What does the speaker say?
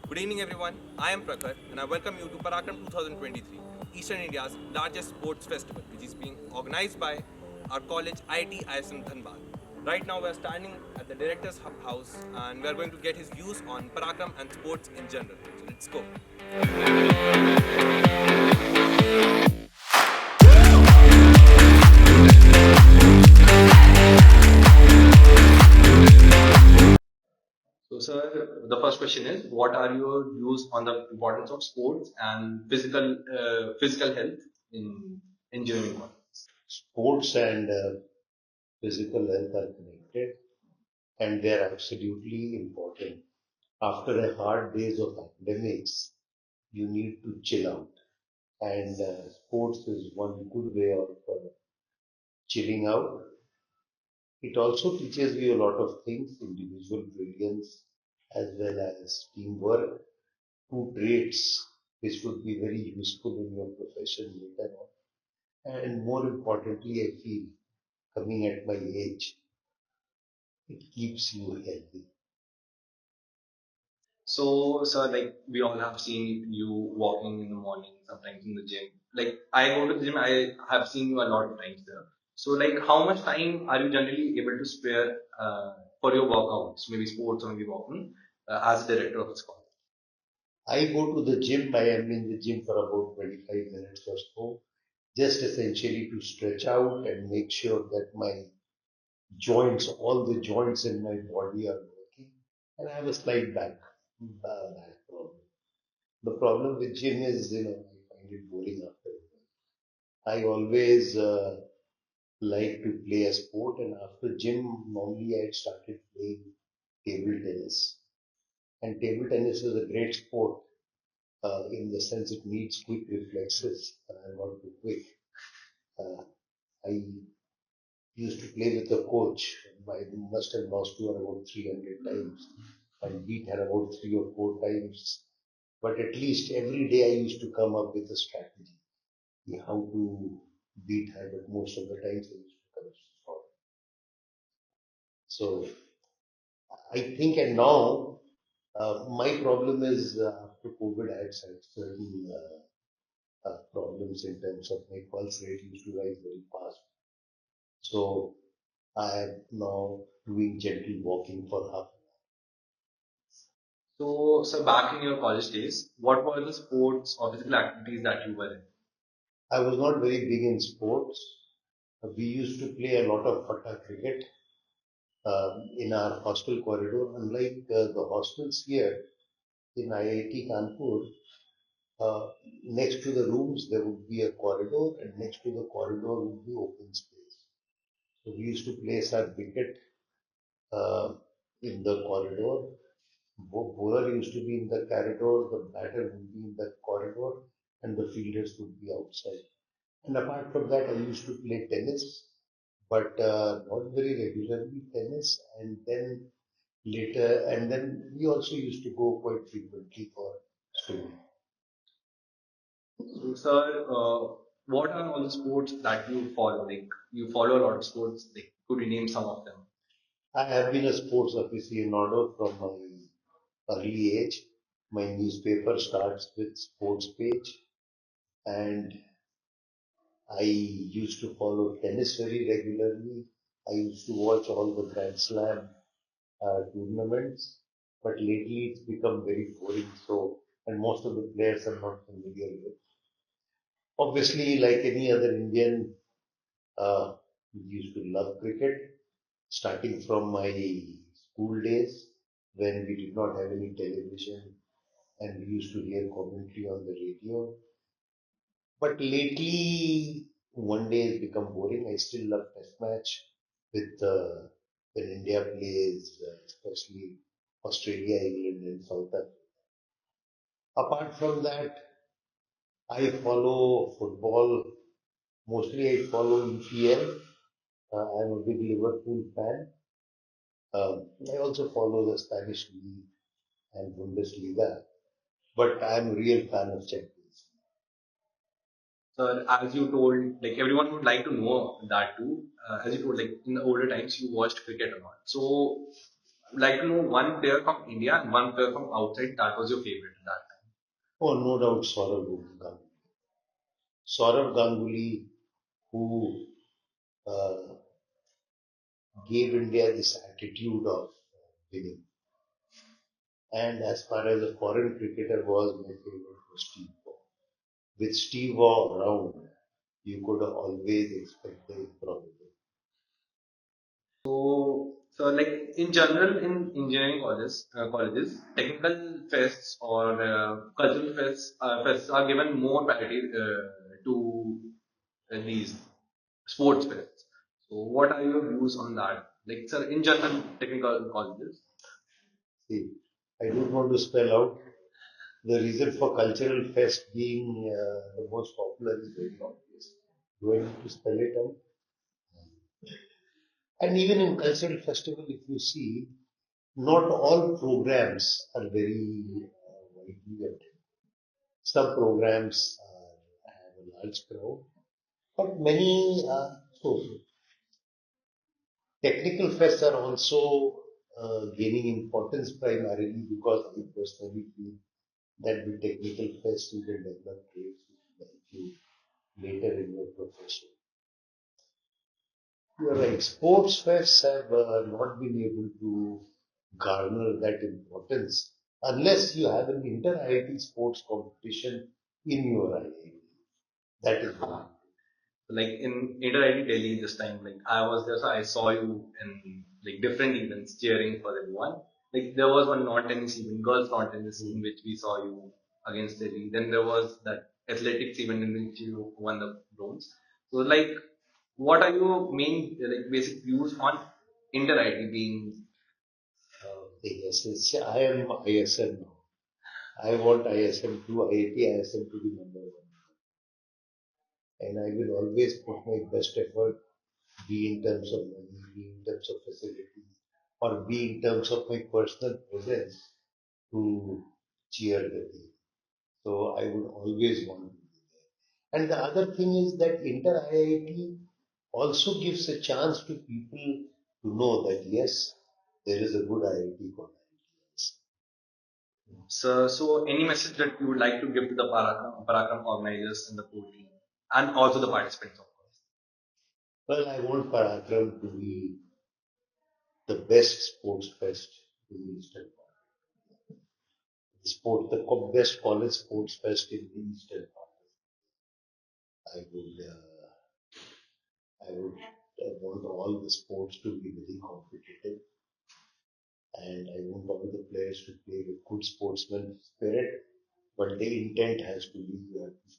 Good evening everyone, I am Prakhar and I welcome you to Parakram' 2023, Eastern India's largest sports festival which is being organized by our college IITISM Dhanbad. Right now we are standing at the director's house and we are going to get his views on Parakram and sports in general. So let's go. So, sir, the first question is: what are your views on the importance of sports and physical health in engineering? Sports and physical health are connected and they are absolutely important. After a hard days of academics, you need to chill out. And sports is one good way of chilling out. It also teaches you a lot of things, individual brilliance as well as teamwork, two traits which would be very useful in your profession later on. And more importantly, I feel coming at my age, it keeps you healthy. So, sir, like we all have seen you walking in the morning, sometimes in the gym. Like I go to the gym, I have seen you a lot of times there. So, like, how much time are you generally able to spare for your workouts, maybe sports or maybe walking, as a director of a school? I go to the gym. I am in the gym for about 25 minutes or so, just essentially to stretch out and make sure that my joints, all the joints in my body are working. And I have a slight back problem. The problem with gym is, I find it boring after a while. I always like to play a sport, and after gym, normally I started playing table tennis. And table tennis is a great sport in the sense it needs quick reflexes, and I'm not too quick. Uh, I used to play with a coach. I must have lost to her about 300 times and beat her about 3 or 4 times. But at least every day I used to come up with a strategy how to beat her, but most of the times I used to come short. So I think, and now my problem is after COVID, I had certain problems in terms of my pulse rate used to rise very fast. So I am now doing gentle walking for half. So, back in your college days, what were the sports or physical activities that you were in? I was not very big in sports. We used to play a lot of patta cricket in our hostel corridor. Unlike the hostels here in IIT Kanpur, uh, next to the rooms there would be a corridor, and next to the corridor would be open space. So we used to place our wicket uh, in the corridor. Bowler used to be in the corridor, the batter would be in the corridor, and the fielders would be outside. And apart from that, I used to play tennis, but not very regularly tennis. And then later, and then we also used to go quite frequently for swimming. So, sir, what are all the sports that you follow? Like, you follow a lot of sports. Like, could you name some of them? I have been a sports aficionado from my early age. My newspaper starts with sports page, and I used to follow tennis very regularly. I used to watch all the Grand Slam tournaments, but lately it's become very boring. So, and most of the players I'm not familiar with. Obviously, like any other Indian, we used to love cricket, starting from my school days when we did not have any television and we used to hear commentary on the radio. But lately, one day has become boring. I still love Test match with when India plays, especially Australia, England, and South Africa. Apart from that, I follow football. Mostly, I follow EPL. I'm a big Liverpool fan. I also follow the Spanish league and Bundesliga, but I'm a real fan of Champions. So, as you told, like everyone would like to know that too. As you told, like in the older times, you watched cricket a lot. So, like to know one player from India and one player from outside that was your favorite at that time. Oh, no doubt Saurav Ganguly. Saurav Ganguly, who uh, gave India this attitude of winning. And as far as a foreign cricketer was, my favorite was Steve Waugh. With Steve Waugh around, you could always expect the improbable. So like in general, in engineering colleges, technical fests or cultural fests are given more priority to these sports fests. So, what are your views on that? Like, sir, in general, technical colleges. See, I don't want to spell out the reason for cultural fest being the most popular is very obvious. Do I need to spell it out? And even in cultural festival, if you see, not all programs are very widely attended. Some programs have a large crowd, but many so technical fests are also gaining importance primarily because I personally feel that with technical fests you can develop traits which will help you later in your profession. You are right. Sports fests have not been able to garner that importance unless you have an inter-IIT sports competition in your IIT. That is one. Like in Inter-IIT Delhi this time, like I was there, so I saw you in like different events cheering for everyone. Like there was one non-tennis event, girls non-tennis, in which we saw you against Delhi. Then there was that athletics event in which you won the bronze. So like, what are your main like basic views on Inter-IIT being? Yes, I am ISM now. I want ISM to IIT ISM to be number one. And I will always put my best effort, be in terms of money, be in terms of facilities, or be in terms of my personal presence to cheer the team. So I would always want to be there. And the other thing is that inter IIT also gives a chance to people to know that yes, there is a good IIT called IITs. So any message that you would like to give to the Parakram organizers and the pro team, and also the participants, of course. Well, I want Parakram to be the best sports fest in the Eastern best college sports fest in the Eastern part. I would, I would want all the sports to be very competitive, and I want all the players to play with good sportsman spirit. But the intent has to be you have to